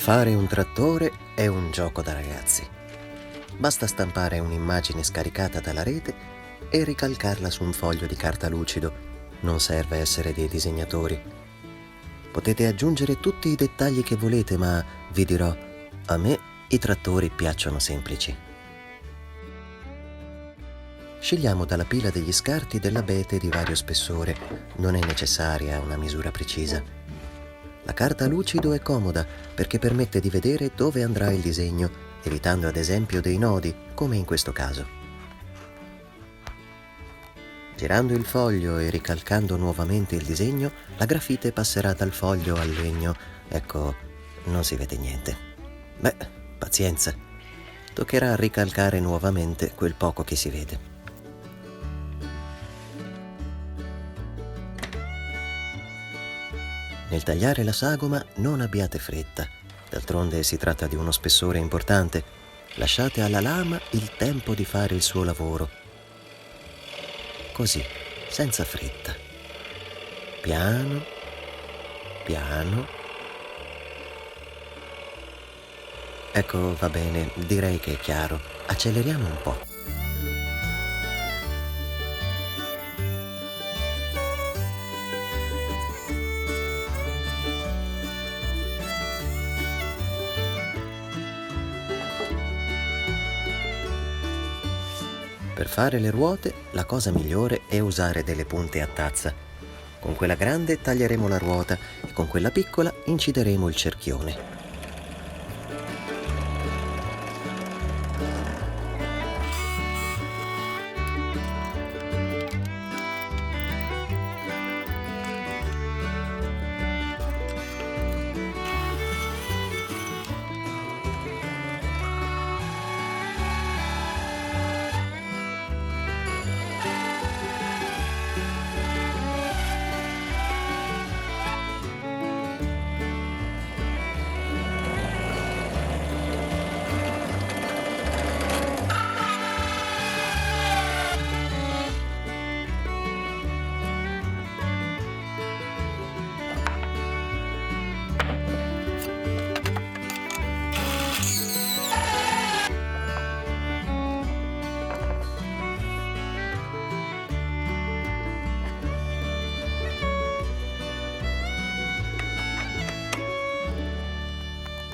Fare un trattore è un gioco da ragazzi. Basta stampare un'immagine scaricata dalla rete e ricalcarla su un foglio di carta lucido. Non serve essere dei disegnatori. Potete aggiungere tutti i dettagli che volete, ma vi dirò, a me i trattori piacciono semplici. Scegliamo dalla pila degli scarti dell'abete di vario spessore. Non è necessaria una misura precisa. La carta lucido è comoda perché permette di vedere dove andrà il disegno, evitando ad esempio dei nodi, come in questo caso. Girando il foglio e ricalcando nuovamente il disegno, la grafite passerà dal foglio al legno. Ecco, non si vede niente. Beh, pazienza. Toccherà ricalcare nuovamente quel poco che si vede. Nel tagliare la sagoma non abbiate fretta, d'altronde si tratta di uno spessore importante. Lasciate alla lama il tempo di fare il suo lavoro. Così, senza fretta. Piano, piano. Ecco, va bene, direi che è chiaro. Acceleriamo un po'. Per fare le ruote, la cosa migliore è usare delle punte a tazza. Con quella grande taglieremo la ruota e con quella piccola incideremo il cerchione.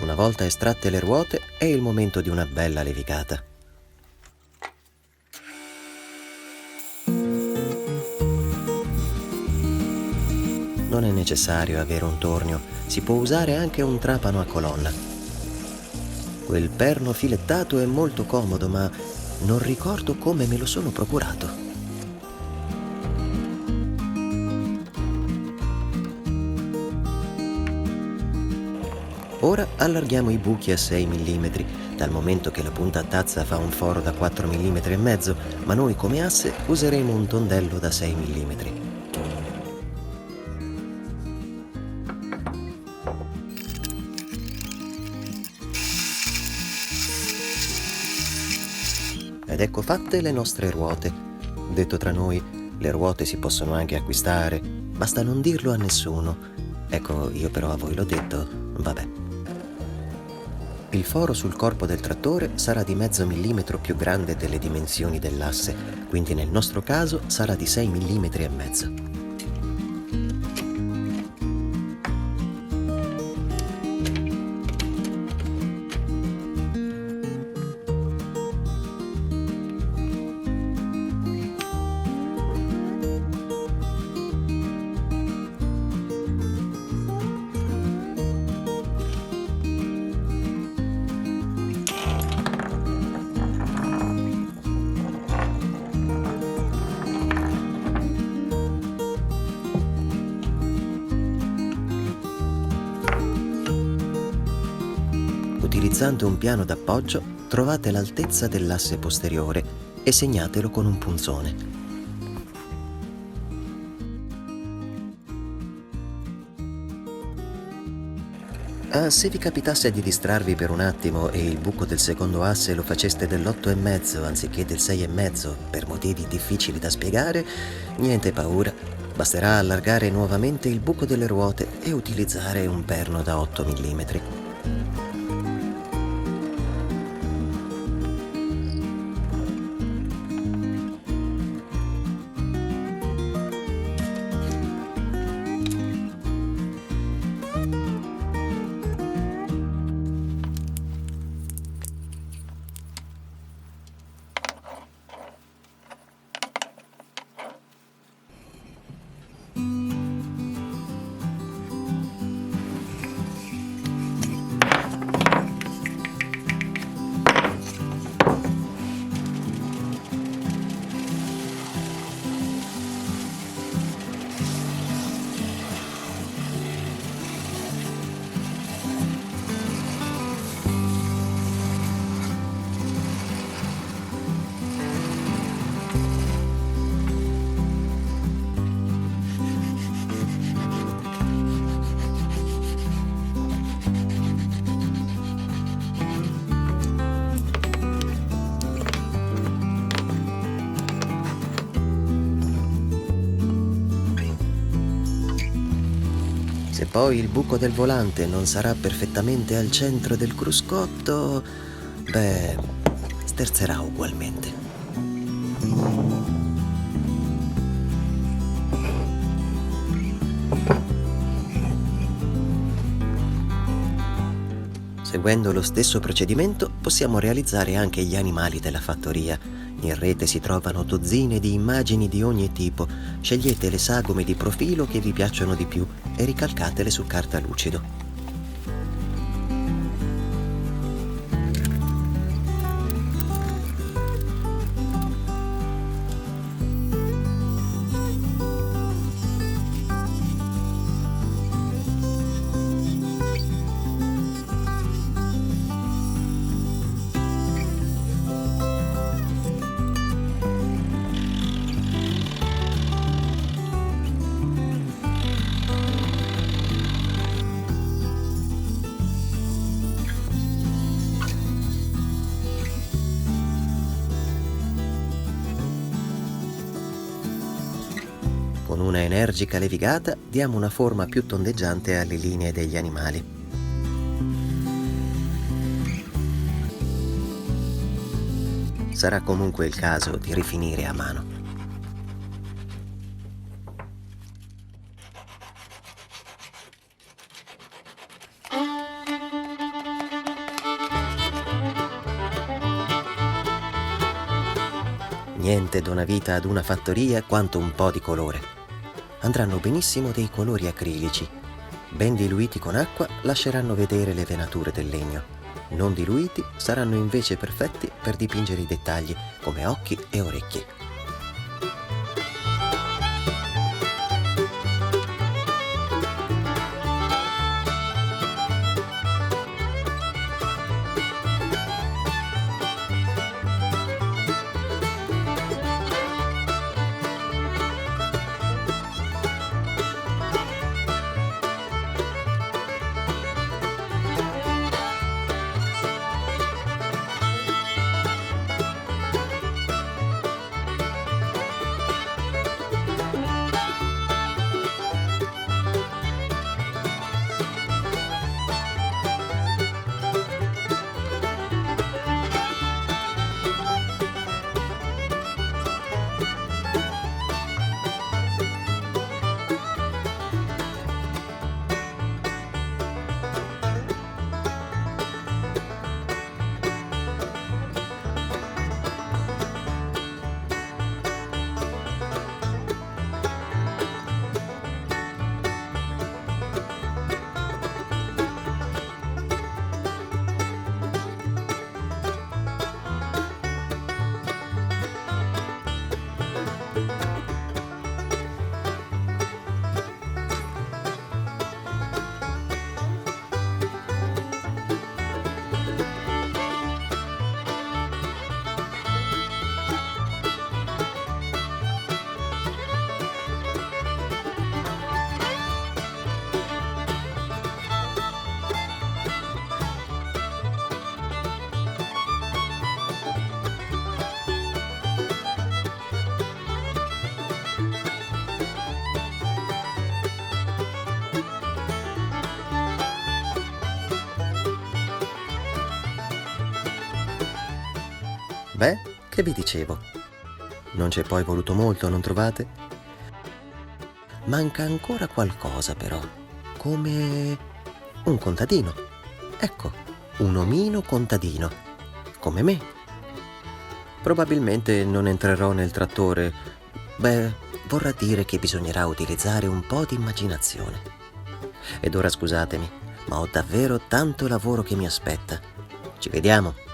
Una volta estratte le ruote, è il momento di una bella levigata. Non è necessario avere un tornio, si può usare anche un trapano a colonna. Quel perno filettato è molto comodo, ma non ricordo come me lo sono procurato. Ora allarghiamo i buchi a 6 mm, dal momento che la punta a tazza fa un foro da 4 mm e mezzo, ma noi come asse useremo un tondello da 6 mm. Ed ecco fatte le nostre ruote. Detto tra noi, le ruote si possono anche acquistare, basta non dirlo a nessuno. Ecco, io però a voi l'ho detto, vabbè. Il foro sul corpo del trattore sarà di mezzo millimetro più grande delle dimensioni dell'asse, quindi nel nostro caso sarà di 6 mm e mezzo. Utilizzando un piano d'appoggio, trovate l'altezza dell'asse posteriore e segnatelo con un punzone. Se vi capitasse di distrarvi per un attimo e il buco del secondo asse lo faceste dell'8,5 anziché del 6,5 per motivi difficili da spiegare, niente paura, basterà allargare nuovamente il buco delle ruote e utilizzare un perno da 8 mm. Se poi il buco del volante non sarà perfettamente al centro del cruscotto, beh, sterzerà ugualmente. Seguendo lo stesso procedimento possiamo realizzare anche gli animali della fattoria. In rete si trovano dozzine di immagini di ogni tipo. Scegliete le sagome di profilo che vi piacciono di più e ricalcatele su carta lucido. Con una energica levigata diamo una forma più tondeggiante alle linee degli animali. Sarà comunque il caso di rifinire a mano. Niente dona vita ad una fattoria quanto un po' di colore. Andranno benissimo dei colori acrilici. Ben diluiti con acqua lasceranno vedere le venature del legno. Non diluiti saranno invece perfetti per dipingere i dettagli come occhi e orecchie. Beh, che vi dicevo? Non c'è poi voluto molto, non trovate? Manca ancora qualcosa però, come un contadino. Ecco, un omino contadino, come me. Probabilmente non entrerò nel trattore. Beh, vorrà dire che bisognerà utilizzare un po' di immaginazione. Ed ora scusatemi, ma ho davvero tanto lavoro che mi aspetta. Ci vediamo.